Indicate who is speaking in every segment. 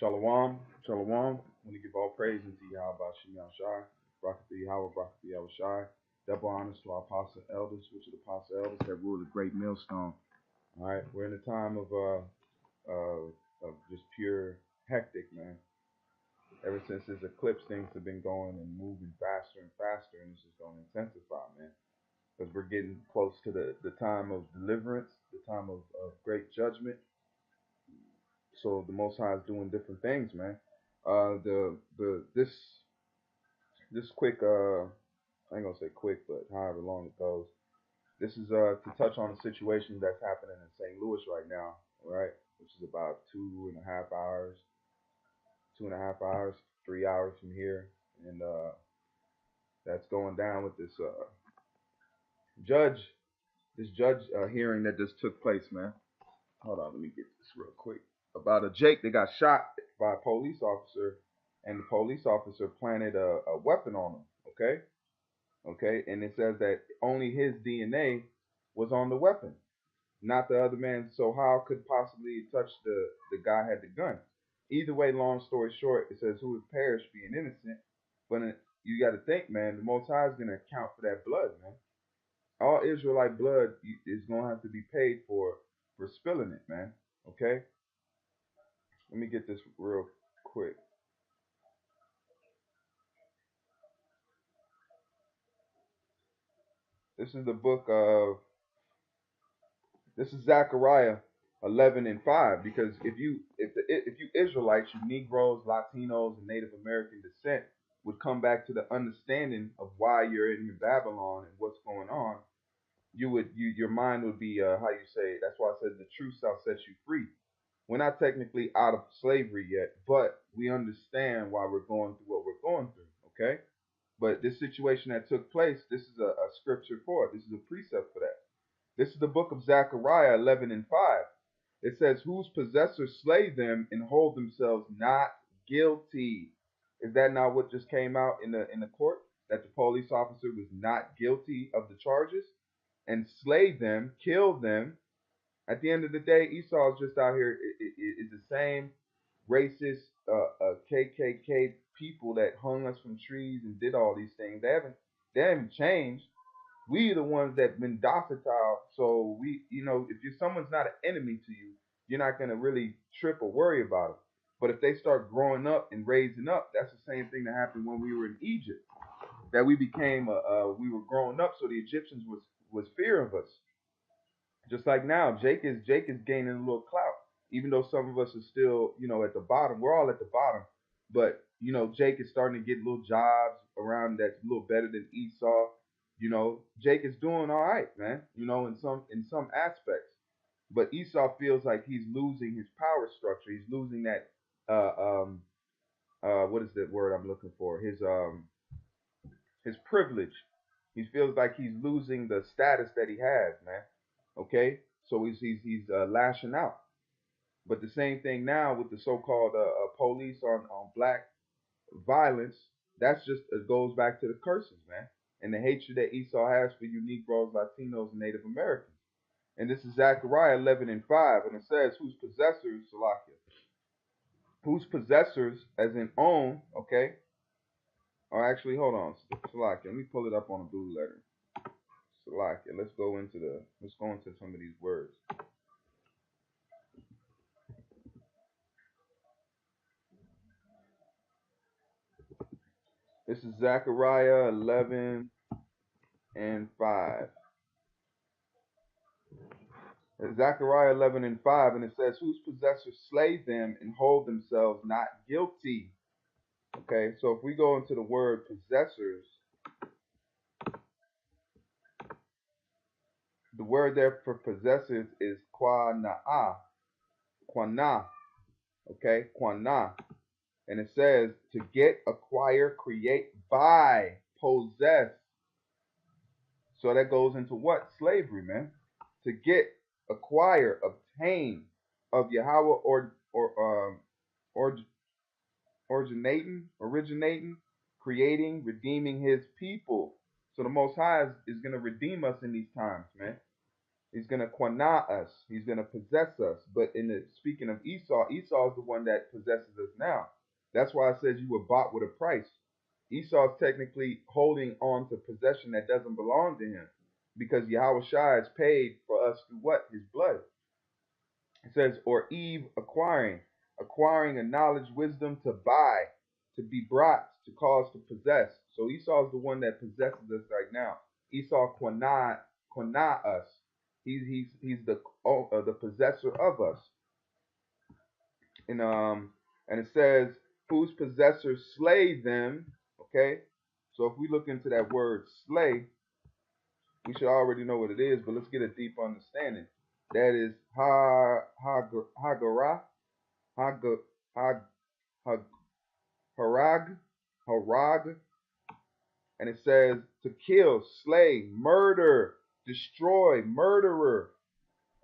Speaker 1: Shalom, shalom. Want to give all praise to Yahweh Shem Shai, Brakatha Yahweh, Brakatha Yahweh Shai. Double honors to our apostle elders, which are the apostle elders that rule the great millstone. All right, we're in a time of just pure hectic, man. Ever since this eclipse, things have been going and moving faster and faster, and it's just going to intensify, man. Because we're getting close to the time of deliverance, the time of great judgment. So the Most High is doing different things, man. The this quick I ain't gonna say quick, but however long it goes. This is to touch on a situation that's happening in St. Louis right now, right? Which is about 2.5 hours, 2.5 hours, 3 hours from here, and that's going down with this judge, this judge hearing that just took place, man. Hold on, let me get this real quick. About a Jake that got shot by a police officer, and the police officer planted a weapon on him. Okay, okay, and it says that only his DNA was on the weapon, not the other man's. So how could possibly it touch the guy had the gun? Either way, long story short, it says who would perish being innocent. But you got to think, man, the Most High is gonna account for that blood, man. All Israelite blood is gonna have to be paid for spilling it, man. Okay, let me get this real quick. This is the book of This is Zechariah 11:5. Because if you Israelites, you Negroes, Latinos, and Native American descent would come back to the understanding of why you're in Babylon and what's going on, your mind would be how you say. That's why I said the truth shall set you free. We're not technically out of slavery yet, but we understand why we're going through what we're going through. Okay, but this situation that took place, this is a scripture for it. This is a precept for that. This is the book of Zechariah 11:5. It says, whose possessors slay them and hold themselves not guilty. Is that not what just came out in the court? That the police officer was not guilty of the charges and slay them, kill them. At the end of the day, Esau is just out here. Is the same racist KKK people that hung us from trees and did all these things. They haven't changed. We the ones that been docile. So if you're someone's not an enemy to you, you're not gonna really trip or worry about them. But if they start growing up and raising up, that's the same thing that happened when we were in Egypt. That we were growing up, so the Egyptians was fear of us. Just like now, Jake is gaining a little clout, even though some of us are still at the bottom. We're all at the bottom, but Jake is starting to get little jobs around that's a little better than Esau. Jake is doing all right, man. In some aspects, but Esau feels like he's losing his power structure. He's losing that uh um what is the word I'm looking for? His privilege. He feels like he's losing the status that he has, man. Okay, so he's lashing out. But the same thing now with the so-called police on black violence. That's just it goes back to the curses, man, and the hatred that Esau has for you Negroes, Latinos, and Native Americans. And this is Zechariah 11:5, and it says, "Whose possessors, Salakia, whose possessors, as in own, okay, or actually, hold on, Salakia, let me pull it up on a blue letter. Salakia, let's go into some of these words. This is Zechariah 11:5. Zechariah 11:5, and it says, "Whose possessors slay them and hold themselves not guilty." Okay, so if we go into the word possessors, the word there for possessors is quanah, quanah. Okay, quanah, and it says to get, acquire, create, buy, possess. So that goes into what? Slavery, man. To get, acquire, obtain of Yahweh or originating, creating, redeeming his people. So the Most High is going to redeem us in these times, man. He's going to quana us. He's going to possess us. But in the speaking of Esau, Esau is the one that possesses us now. That's why it says you were bought with a price. Esau is technically holding on to possession that doesn't belong to him, because Yahweh Shai has paid for us through what? His blood. It says, or Eve acquiring a knowledge, wisdom to buy, to be brought, to cause to possess. So Esau is the one that possesses us right now. Esau quana us. He's the possessor of us. And it says, whose possessors slay them. Okay, so if we look into that word slay, we should already know what it is, but let's get a deep understanding. That is hagara, hag, hag, hag, harag, harag, and it says to kill, slay, murder, destroy, murderer.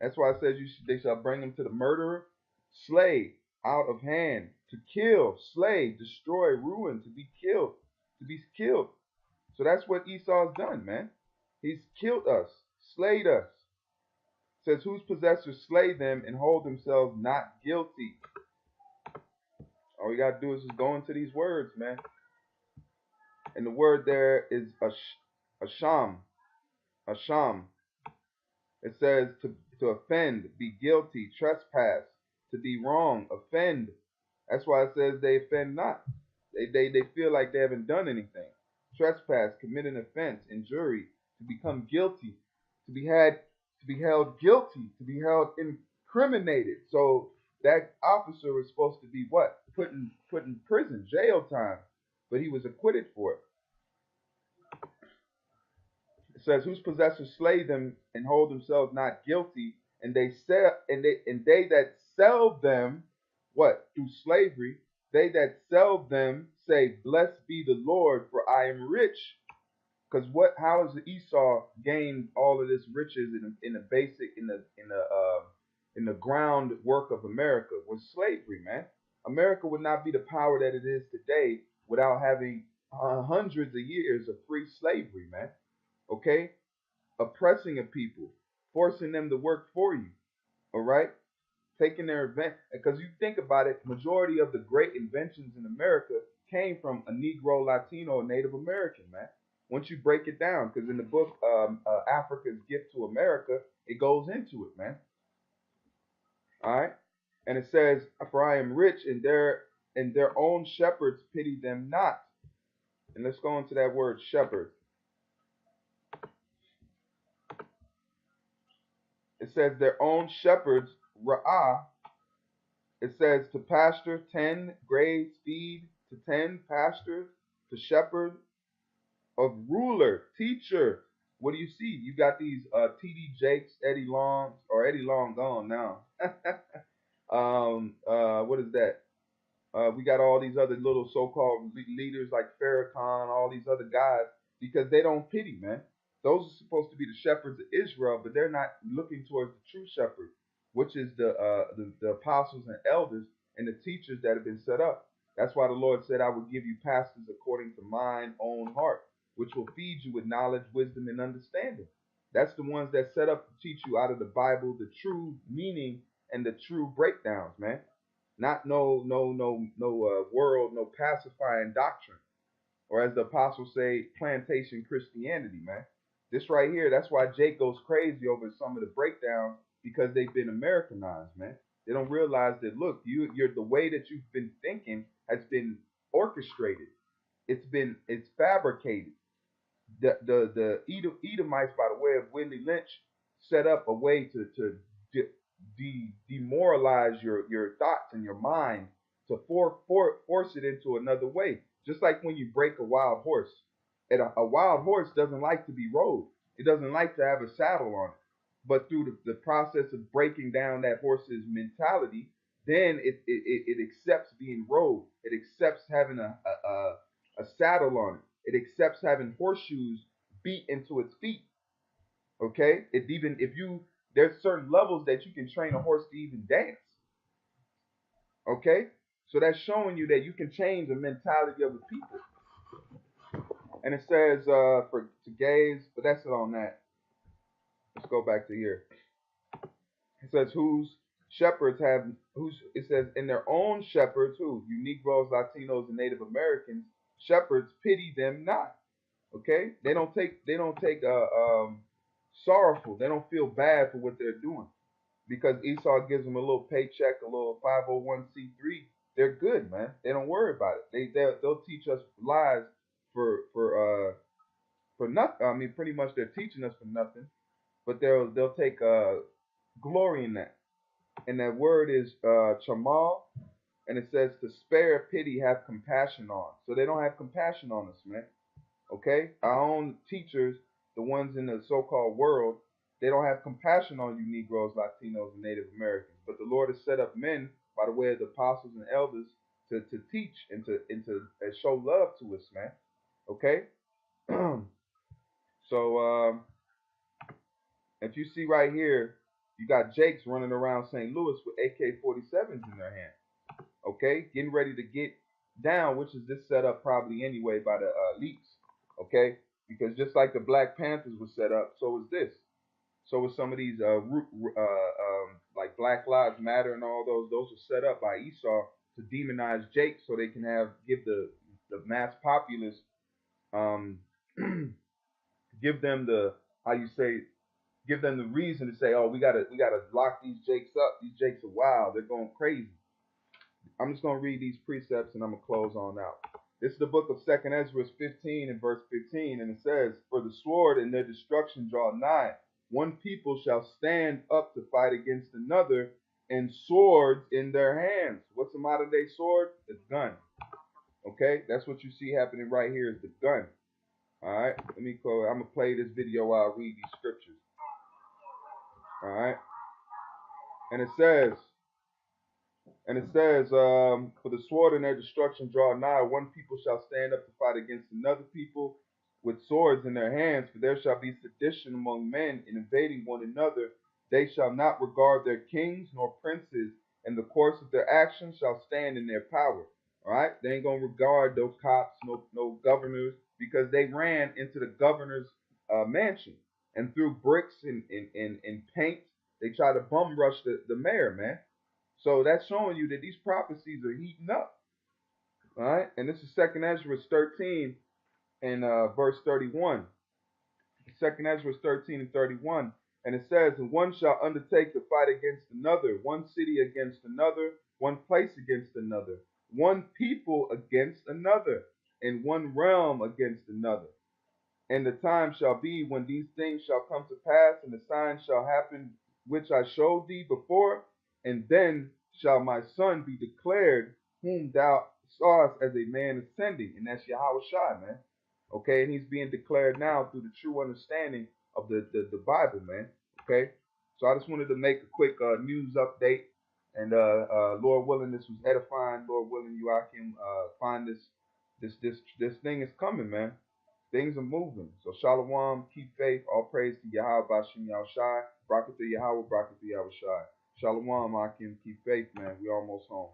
Speaker 1: That's why it says they shall bring him to the murderer, slay, out of hand, to kill, slay, destroy, ruin, to be killed, to be killed. So that's what Esau's done, man. He's killed us, slayed us. It says, whose possessors slay them and hold themselves not guilty. All we gotta do is just go into these words, man. And the word there is asham, asham. It says to offend, be guilty, trespass, to be wrong, offend. That's why it says they offend not. They feel like they haven't done anything. Trespass, commit an offense, injury, to become guilty, to be held guilty, to be held incriminated. So that officer was supposed to be what? Put in prison, jail time. But he was acquitted for it. It says, whose possessors slay them and hold themselves not guilty, and they that sell them, what? Through slavery, they that sell them say, blessed be the Lord, for I am rich. Because how has Esau gained all of this riches in the basic in the groundwork of America? Was slavery, man. America would not be the power that it is today without having hundreds of years of free slavery, man. Okay, oppressing a people, forcing them to work for you. All right, taking their event, because you think about it, majority of the great inventions in America came from a Negro, Latino, or Native American, man. Once you break it down, because in the book Africa's Gift to America, it goes into it, man. All right, and it says, "For I am rich, and their own shepherds pity them not." And let's go into that word shepherd. It says their own shepherds, ra'ah. It says to pasture, tend, graze, feed, to tend, pasture, to shepherd, of ruler, teacher. What do you see? You got these T.D. Jakes, Eddie Long, or Eddie Long gone now. What is that? We got all these other little so-called leaders like Farrakhan, all these other guys, because they don't pity, man. Those are supposed to be the shepherds of Israel, but they're not looking towards the true shepherd, which is the apostles and elders and the teachers that have been set up. That's why the Lord said, I will give you pastors according to mine own heart, which will feed you with knowledge, wisdom, and understanding. That's the ones that set up to teach you out of the Bible the true meaning and the true breakdowns, man. Not no world, no pacifying doctrine, or as the apostles say, plantation Christianity, man. This right here, that's why Jake goes crazy over some of the breakdowns, because they've been Americanized, man. They don't realize that, look, you're the way that you've been thinking has been orchestrated. It's fabricated. The Edomites, by the way of Willie Lynch, set up a way to demoralize your thoughts and your mind, to force it into another way. Just like when you break a wild horse. And a wild horse doesn't like to be rode. It doesn't like to have a saddle on it. But through the process of breaking down that horse's mentality, then it accepts being rode. It accepts having a saddle on it. It accepts having horseshoes beat into its feet. Okay? There's certain levels that you can train a horse to even dance. Okay? So that's showing you that you can change the mentality of the people. And it says to gaze, but that's it on that. Let's go back to here. It says whose shepherds have whose it says in their own shepherds who you Negroes, Latinos, and Native Americans shepherds pity them not. Okay, they don't take sorrowful. They don't feel bad for what they're doing because Esau gives them a little paycheck, a little 501c3. They're good, man. They don't worry about it. They'll teach us lies for nothing. I mean, pretty much they're teaching us for nothing, but they'll take glory in that. And that word is chamal, and it says to spare, pity, have compassion on. So they don't have compassion on us, man. Okay, our own teachers, the ones in the so-called world, they don't have compassion on you Negroes, Latinos, and Native Americans. But the Lord has set up men by the way of the apostles and elders to teach and show love to us, man. Okay, so if you see right here, you got Jakes running around St. Louis with AK-47s in their hand. Okay, getting ready to get down, which is this set up probably anyway by the elites. Okay, because just like the Black Panthers was set up, so is this. So is some of these like Black Lives Matter and all those. Those are set up by Esau to demonize Jake, so they can give the mass populace um give them the how you say give them the reason to say, oh, we gotta lock these Jakes up. These Jakes are wild. They're going crazy. I'm just going to read these precepts and I'm going to close on out. This is the book of 2nd Ezra 15 and verse 15, and it says, for the sword and their destruction draw nigh. One people shall stand up to fight against another, and swords in their hands. What's a modern day sword? The gun. Okay, that's what you see happening right here is the gun. All right, let me go. I'm going to play this video while I read these scriptures. All right, and it says, for the sword and their destruction draw nigh. One people shall stand up to fight against another people with swords in their hands. For there shall be sedition among men in invading one another. They shall not regard their kings nor princes, and the course of their actions shall stand in their power. All right? They ain't going to regard no cops, no governors, because they ran into the governor's mansion and threw bricks and paint. They tried to bum rush the mayor, man. So that's showing you that these prophecies are heating up. All right. And this is 2nd Ezra 13 and verse 31. 2nd Ezra 13 and 31. And it says, and one shall undertake to fight against another, one city against another, one place against another, one people against another, and one realm against another. And the time shall be when these things shall come to pass, and the signs shall happen which I showed thee before, and then shall my son be declared, whom thou sawest as a man ascending, and that's Yahweh Shai, man. Okay, and he's being declared now through the true understanding of the Bible, man. Okay, so I just wanted to make a quick news update, and Lord willing, this was edifying. Lord willing, you I can find this thing is coming, man. Things are moving. So Shalom, keep faith. All praise to Yahweh Bashim Yahushai. Barakah to Yahweh, Barakah to Yahushai. Shalom, Akim, keep faith, man. We almost home.